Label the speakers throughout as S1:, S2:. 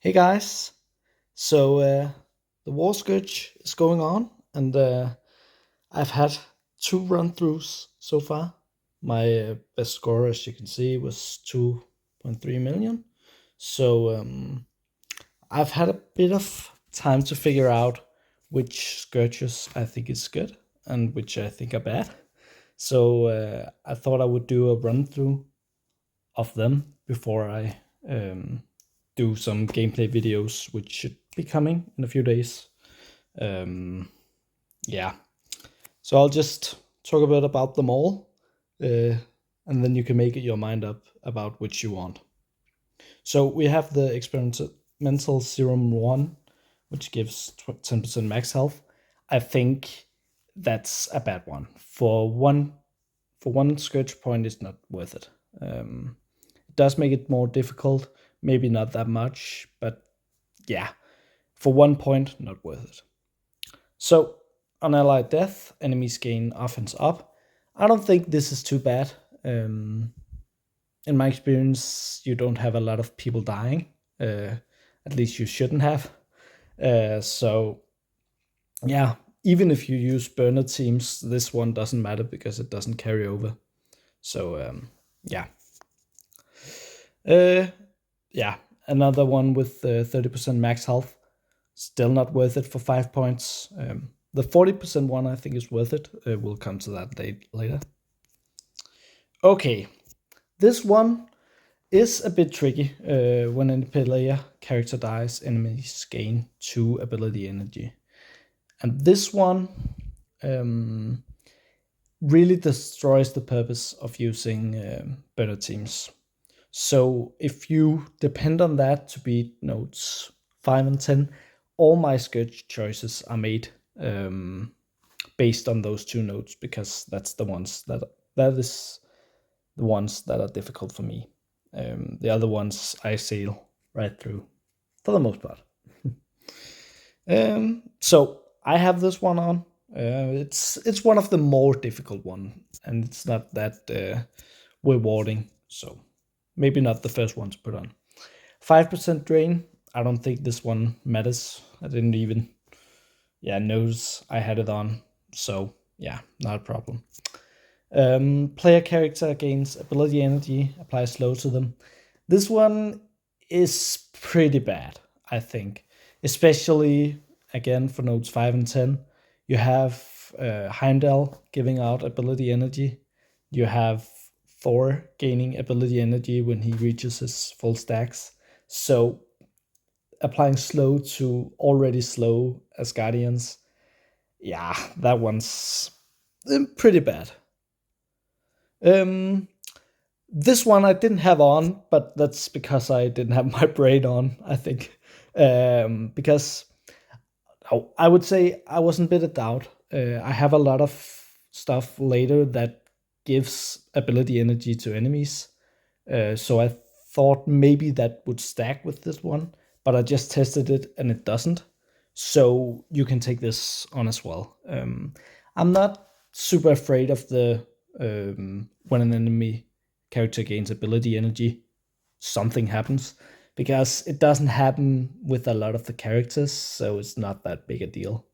S1: Hey guys, so the War Scourge is going on, and I've had two run throughs so far. My best score, as you can see, was 2.3 million. So I've had a bit of time to figure out which scourges I think is good and which I think are bad. So I thought I would do a run through of them before I do some gameplay videos, which should be coming in a few days. Um, yeah, so I'll just talk a bit about them all, and then you can make your mind up about which you want. So we have the experimental serum 1, which gives 10% max health. I think that's a bad one. For one scourge point, it's not worth it. It does make it more difficult, maybe not that much, but yeah, for 1 point, not worth it. So, on allied death, enemies gain offense up. I don't think this is too bad. In my experience, you don't have a lot of people dying. At least you shouldn't have. So, yeah, even if you use burner teams, this one doesn't matter because it doesn't carry over. So, yeah. Yeah, another one with 30% max health. Still not worth it for 5 points. The 40% one I think is worth it. We'll come to that later. Okay, this one is a bit tricky. When a player character dies, enemies gain 2 ability energy. And this one really destroys the purpose of using better teams. So if you depend on that to beat nodes 5 and 10, all my scourge choices are made based on those 2 nodes, because that's the ones that is the ones that are difficult for me. The other ones I sail right through for the most part. So I have this one on. It's one of the more difficult one, and it's not that rewarding. So maybe not the first one to put on. 5% drain. I don't think this one matters. I didn't even notice I had it on. So yeah, not a problem. Player character gains ability energy, applies slow to them. This one is pretty bad, I think. Especially, again, for nodes 5 and 10. You have Heimdall giving out ability energy. You have Thor gaining ability energy when he reaches his full stacks. So applying slow to already slow Asgardians, yeah, that one's pretty bad. This one I didn't have on, but that's because I didn't have my braid on, I think. Because I would say I was in a bit of doubt. I have a lot of stuff later that gives ability energy to enemies. So I thought maybe that would stack with this one, but I just tested it and it doesn't. So you can take this on as well. I'm not super afraid of the when an enemy character gains ability energy, something happens, because it doesn't happen with a lot of the characters, so it's not that big a deal.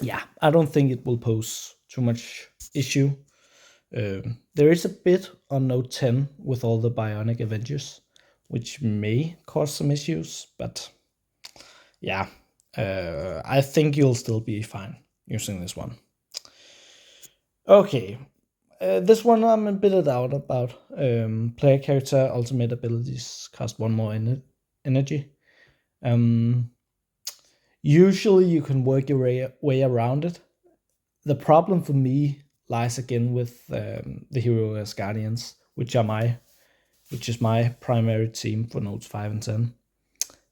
S1: Yeah, I don't think it will pose too much issue. There is a bit on Note 10 with all the Bionic Avengers, which may cause some issues, but yeah, I think you'll still be fine using this one. Okay, this one I'm a bit out about. Player character ultimate abilities cost 1 more energy. Usually you can work your way around it. The problem for me lies again with the Hero Asgardians, which is my primary team for nodes 5 and 10.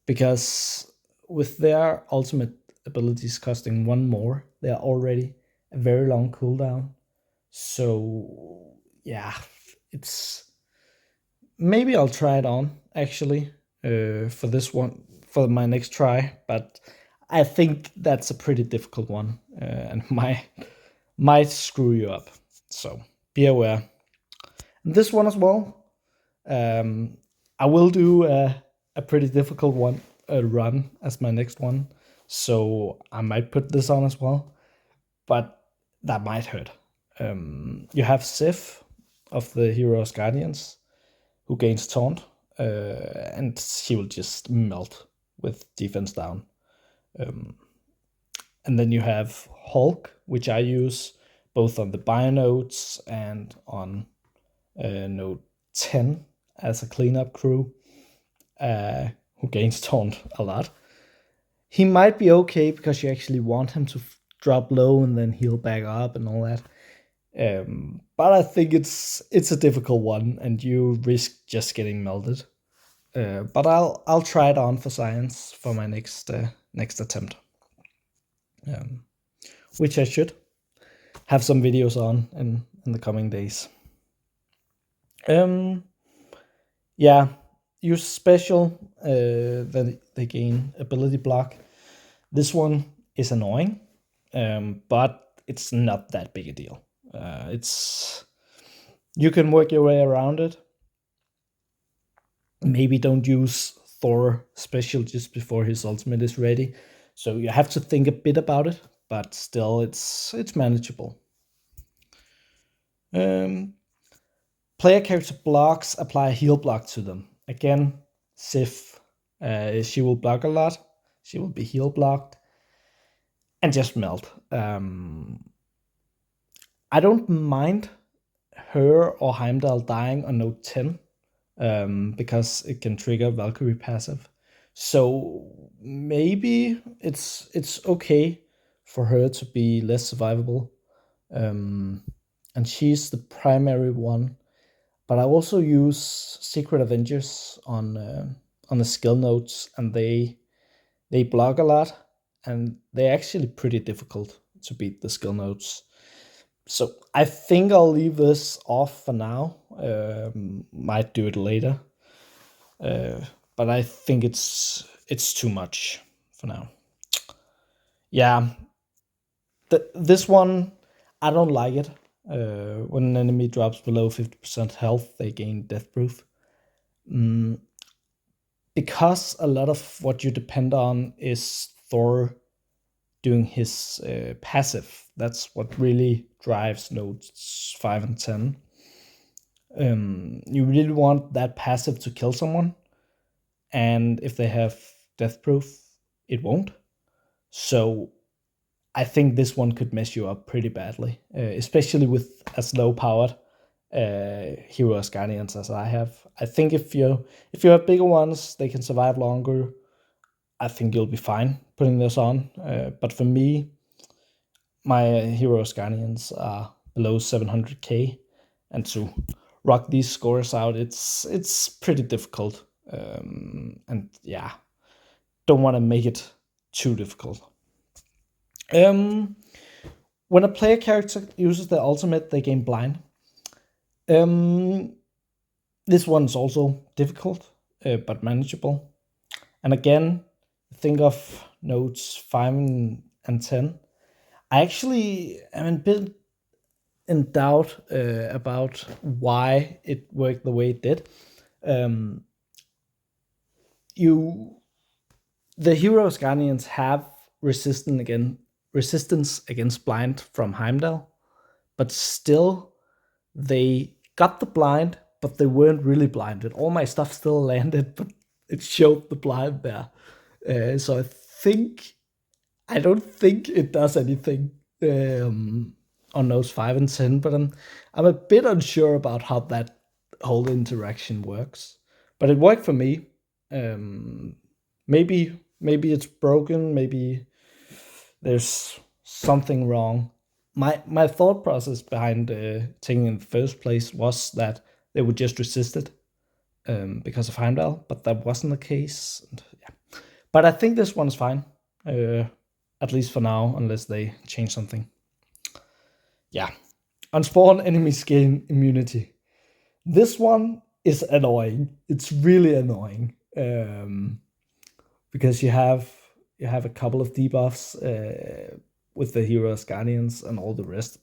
S1: Because with their ultimate abilities costing 1 more, they are already a very long cooldown. So yeah, it's maybe I'll try it on actually for this one for my next try, but I think that's a pretty difficult one and might screw you up. So be aware. And this one as well. I will do a pretty difficult one run as my next one, so I might put this on as well, but that might hurt. You have Sif of the Hero Asgardians, who gains taunt, and she will just melt with defense down. And then you have Hulk, which I use both on the bio nodes and on node 10 as a cleanup crew, who gains taunt a lot. He might be okay because you actually want him to drop low and then heal back up and all that. But I think it's a difficult one, and you risk just getting melted. But I'll try it on for science for my next attempt, which I should have some videos on in the coming days. Yeah, use special. Then they gain ability block. This one is annoying, but it's not that big a deal. You can work your way around it. Maybe don't use Thor special just before his ultimate is ready. So you have to think a bit about it, but still it's manageable. Player character blocks, apply a heal block to them. Again, Sif, she will block a lot. She will be heal blocked and just melt. I don't mind her or Heimdall dying on node 10, because it can trigger Valkyrie passive. So maybe it's okay for her to be less survivable. And she's the primary one. But I also use Secret Avengers on the skill nodes, and they block a lot, and they're actually pretty difficult to beat the skill nodes. So I think I'll leave this off for now. Might do it later, but I think it's too much for now. Yeah, this one I don't like it. When an enemy drops below 50% health, they gain death proof. Because a lot of what you depend on is Thor doing his passive. That's what really drives nodes 5 and 10. You really want that passive to kill someone, and if they have death proof, it won't. So I think this one could mess you up pretty badly, especially with as low powered Hero Asgardians as I have. I think if you have bigger ones, they can survive longer. I think you'll be fine putting this on. But for me, my Hero Asgardians are below 700k, and to rock these scores out, it's pretty difficult. And yeah, don't want to make it too difficult. When a player character uses their ultimate, they gain blind. This one's also difficult, but manageable. And again, think of nodes 5 and 10. I actually am a bit in doubt about why it worked the way it did. The Hero Asgardians have resistance against blind from Heimdall, but still they got the blind, but they weren't really blinded. All my stuff still landed, but it showed the blind there. So I don't think it does anything on those 5 and 10, but I'm a bit unsure about how that whole interaction works. But it worked for me. Maybe it's broken. Maybe there's something wrong. My thought process behind taking in the first place was that they would just resist it because of Heimdall, but that wasn't the case. And, yeah. But I think this one's fine, at least for now, unless they change something. Yeah. On spawn, enemies gain immunity. This one is annoying. It's really annoying because you have a couple of debuffs with the Hero Asgardians and all the rest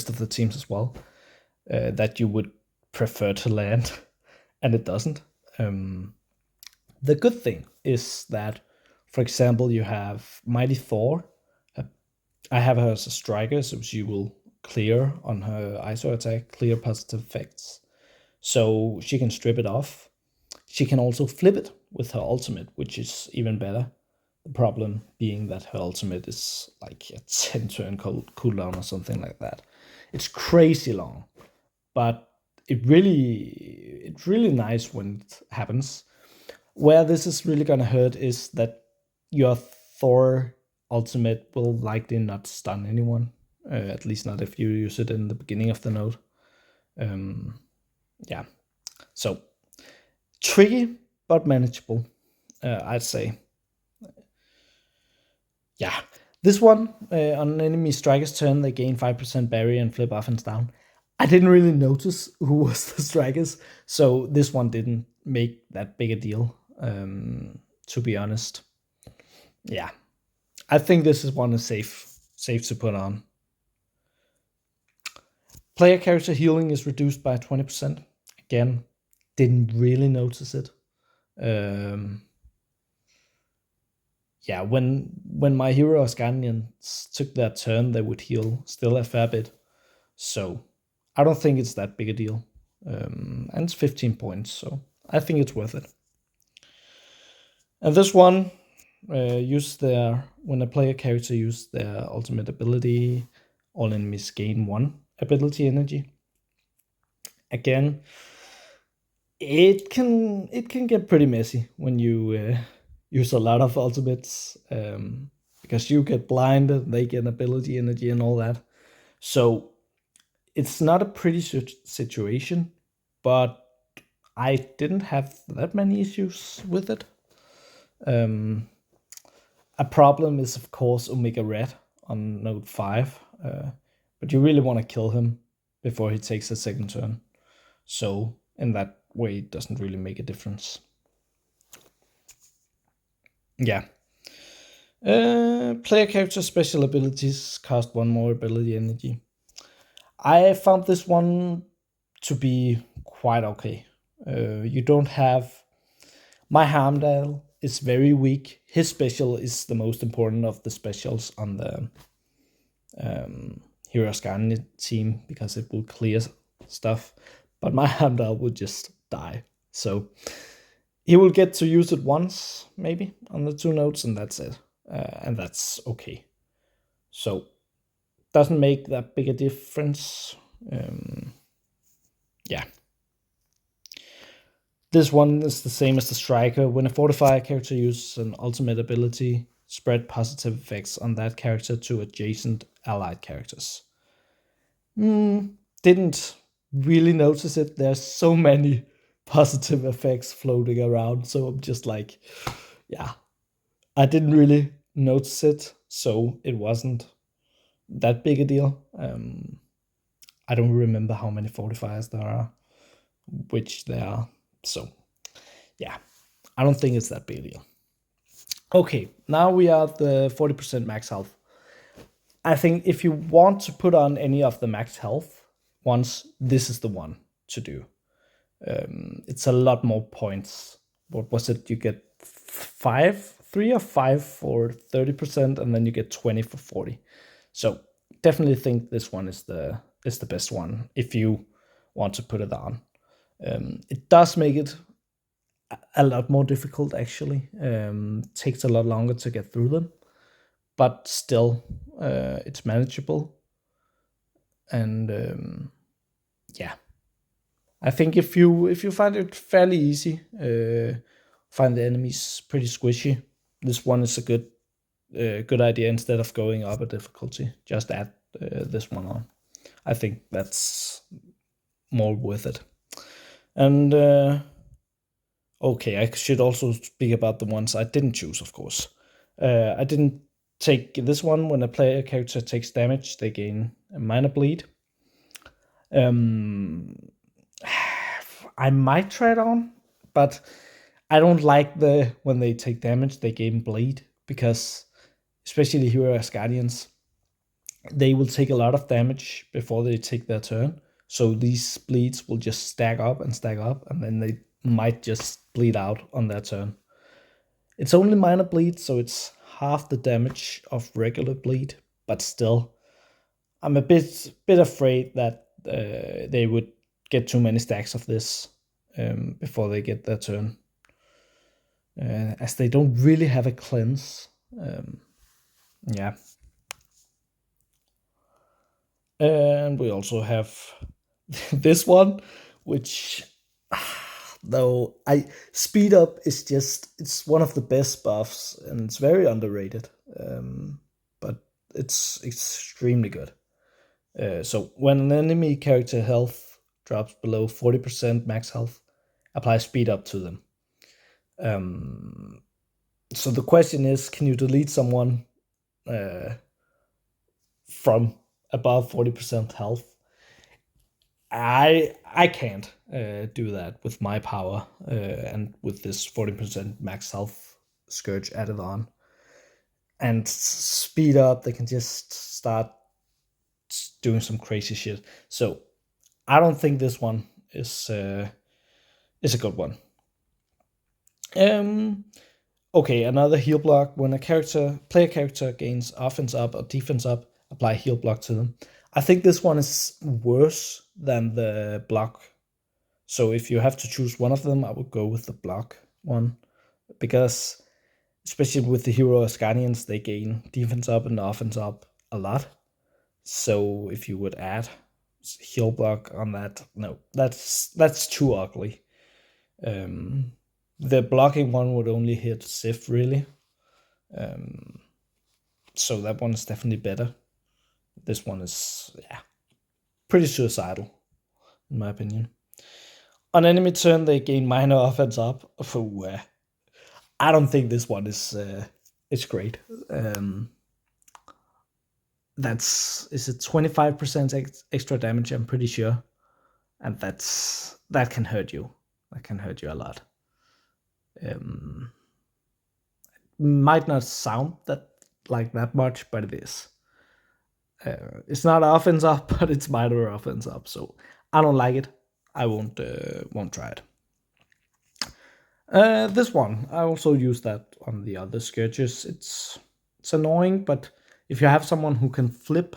S1: of the teams as well that you would prefer to land, and it doesn't. The good thing is that, for example, you have Mighty Thor. I have her as a striker, so she will clear on her ISO attack, clear positive effects. So she can strip it off. She can also flip it with her ultimate, which is even better. The problem being that her ultimate is like a 10 turn cooldown or something like that. It's crazy long, but it's really nice when it happens. Where this is really gonna hurt is that your Thor ultimate will likely not stun anyone. At least not if you use it in the beginning of the node. Yeah, so tricky but manageable, I'd say. Yeah, this one on an enemy striker's turn, they gain 5% barrier and flip offense down. I didn't really notice who was the strikers, so this one didn't make that big a deal, to be honest. Yeah, I think this is one is safe to put on. Player character healing is reduced by 20%. Again, didn't really notice it. Yeah, when my Hero Asgardians took their turn, they would heal still a fair bit. So I don't think it's that big a deal. And it's 15 points, so I think it's worth it. And this one, when a player character uses their ultimate ability, all enemies gain 1 ability energy. Again, it can get pretty messy when you use a lot of ultimates, because you get blinded, they get ability energy and all that. So it's not a pretty situation, but I didn't have that many issues with it. A problem is, of course, Omega Red on node 5, but you really want to kill him before he takes a second turn. So in that way, it doesn't really make a difference. Yeah. Player character special abilities cost 1 more ability energy. I found this one to be quite okay. You don't have... My Heimdall is very weak. His special is the most important of the specials on the Hero Asgardian team because it will clear stuff. But my Heimdall would just die. So he will get to use it once, maybe, on the 2 nodes, and that's it. And that's okay. So doesn't make that big a difference. Yeah. This one is the same as the striker. When a fortifier character uses an ultimate ability, spread positive effects on that character to adjacent allied characters. Didn't really notice it. There's so many positive effects floating around, so I'm just like, yeah, I didn't really notice it, so it wasn't that big a deal. I don't remember how many fortifiers there are, which there are. So, yeah, I don't think it's that big a deal. Okay, now we are at the 40% max health. I think if you want to put on any of the max health ones, this is the one to do. It's a lot more points. What was it? You get 3 or 5 for 30%, and then you get 20 for 40. So definitely think this one is the best one if you want to put it on. It does make it a lot more difficult, actually. Takes a lot longer to get through them, but still, it's manageable. And yeah, I think if you find it fairly easy, find the enemies pretty squishy, this one is a good idea. Instead of going up a difficulty, just add this one on. I think that's more worth it. And okay, I should also speak about the ones I didn't choose, of course. I didn't take this one. When a player character takes damage, they gain a minor bleed. I might try it on, but I don't like when they take damage, they gain bleed, because especially Hero Asgardians, they will take a lot of damage before they take their turn. So these bleeds will just stack up, and then they might just bleed out on their turn. It's only minor bleed, so it's half the damage of regular bleed, but still, I'm a bit afraid that they would get too many stacks of this before they get their turn, as they don't really have a cleanse. Yeah. And we also have this one, which though I speed up is just it's one of the best buffs and it's very underrated. But it's extremely good. So when an enemy character health drops below 40% max health, apply speed up to them. So the question is, can you delete someone from above 40% health? I can't do that with my power and with this 40% max health scourge added on. And speed up, they can just start doing some crazy shit. So I don't think this one is a good one. Okay, another heal block. When a player character gains offense up or defense up, apply heal block to them. I think this one is worse than the block. So if you have to choose one of them, I would go with the block one, because especially with the Hero Asgardians, they gain defense up and offense up a lot. So if you would add heal block on that, no, that's too ugly. The blocking one would only hit Sif really. So that one is definitely better. This one is pretty suicidal, in my opinion. On enemy turn, they gain minor offense up. I don't think this one is great. Is it 25% extra damage? I'm pretty sure, and that can hurt you. That can hurt you a lot. Might not sound that much, but it is. It's not offense up, but it's minor offense up. So I don't like it. I won't try it. This one, I also use that on the other scourges. It's annoying, but if you have someone who can flip,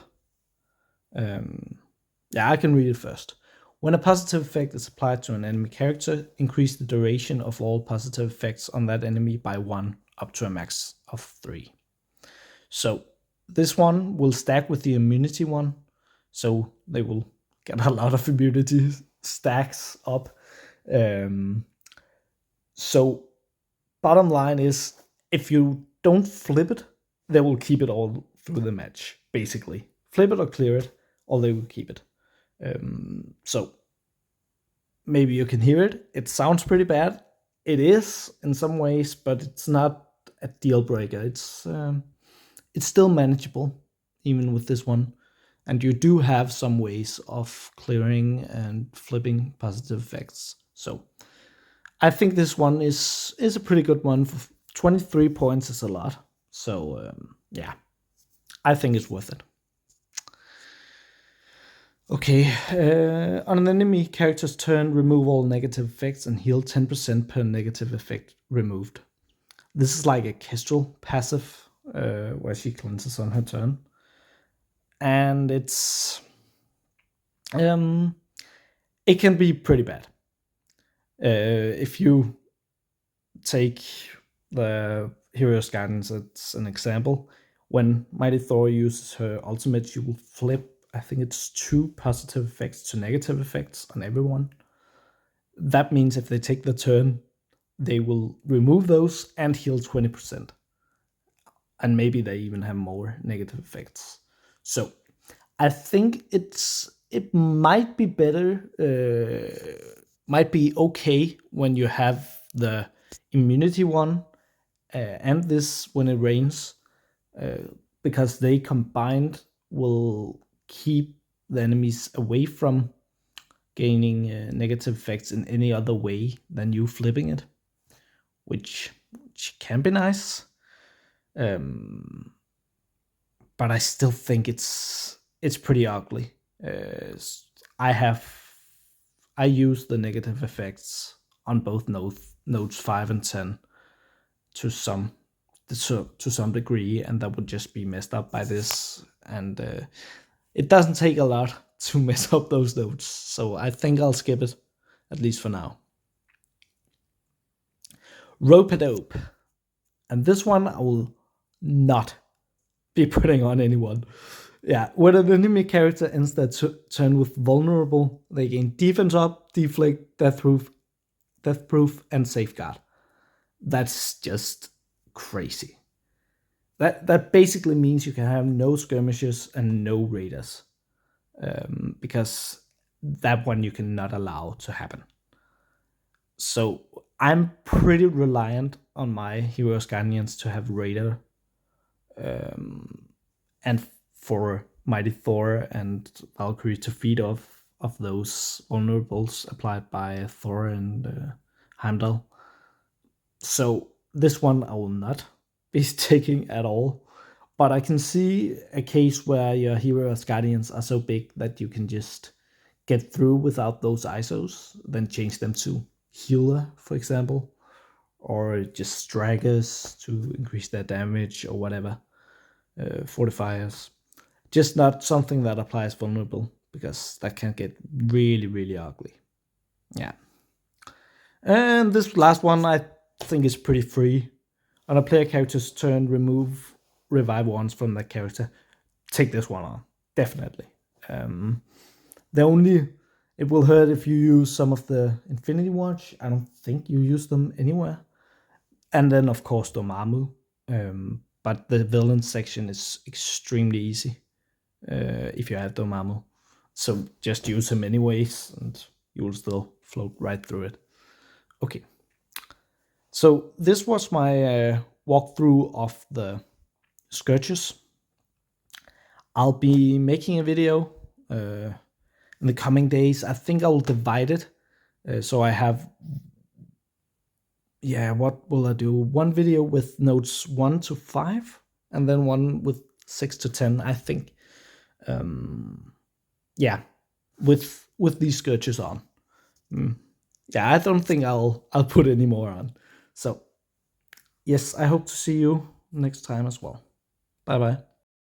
S1: I can read it first. When a positive effect is applied to an enemy character, increase the duration of all positive effects on that enemy by 1 up to a max of 3. So this one will stack with the immunity one, so they will get a lot of immunity stacks up. So bottom line is, if you don't flip it, they will keep it all through the match, basically. Flip it or clear it, or they will keep it. So maybe you can hear it. It sounds pretty bad. It is in some ways, but it's not a deal breaker. It's still manageable, even with this one. And you do have some ways of clearing and flipping positive effects. So I think this one is a pretty good one. 23 points is a lot. So I think it's worth it. Okay, on an enemy character's turn, remove all negative effects and heal 10% per negative effect removed. This is like a Kestrel passive, where she cleanses on her turn. And it can be pretty bad. If you take the Hero Asgardians as an example, when Mighty Thor uses her ultimate, she will flip, I think it's 2 positive effects to negative effects on everyone. That means if they take the turn, they will remove those and heal 20%. And maybe they even have more negative effects. So I think it might be better, might be okay when you have the immunity one and this when it rains, because they combined will keep the enemies away from gaining negative effects in any other way than you flipping it, which can be nice. But I still think it's pretty ugly. I use the negative effects on both nodes 5 and 10 to some degree, and that would just be messed up by this. And it doesn't take a lot to mess up those notes, so I think I'll skip it, at least for now. Rope-a-dope. And this one I will not be putting on anyone. Yeah, when an enemy character ends their turn with vulnerable, they gain defense up, deflect, death proof, and safeguard. That's just crazy. That basically means you can have no skirmishes and no raiders, because that one you cannot allow to happen. So I'm pretty reliant on my Hero Asgardians to have raider, and for Mighty Thor and Valkyrie to feed off of those vulnerables applied by Thor and Heimdall. So this one I will not be taking at all. But I can see a case where your Hero Asgardians are so big that you can just get through without those ISOs, then change them to healer, for example, or just draggers to increase their damage or whatever, fortifiers. Just not something that applies vulnerable, because that can get really, really ugly. Yeah. And this last one I think is pretty free. On a player character's turn, remove revive ones from that character. Take this one on, definitely. It will hurt if you use some of the Infinity Watch. I don't think you use them anywhere. And then, of course, Dormammu. But the villain section is extremely easy if you have Dormammu. So just use him anyways, and you will still float right through it. Okay. So this was my walkthrough of the scourges. I'll be making a video in the coming days. I think I will divide it. So I have, what will I do? One video with notes 1 to 5, and then one with 6 to 10, I think. With these scourges on. I don't think I'll put any more on. So, yes, I hope to see you next time as well. Bye-bye.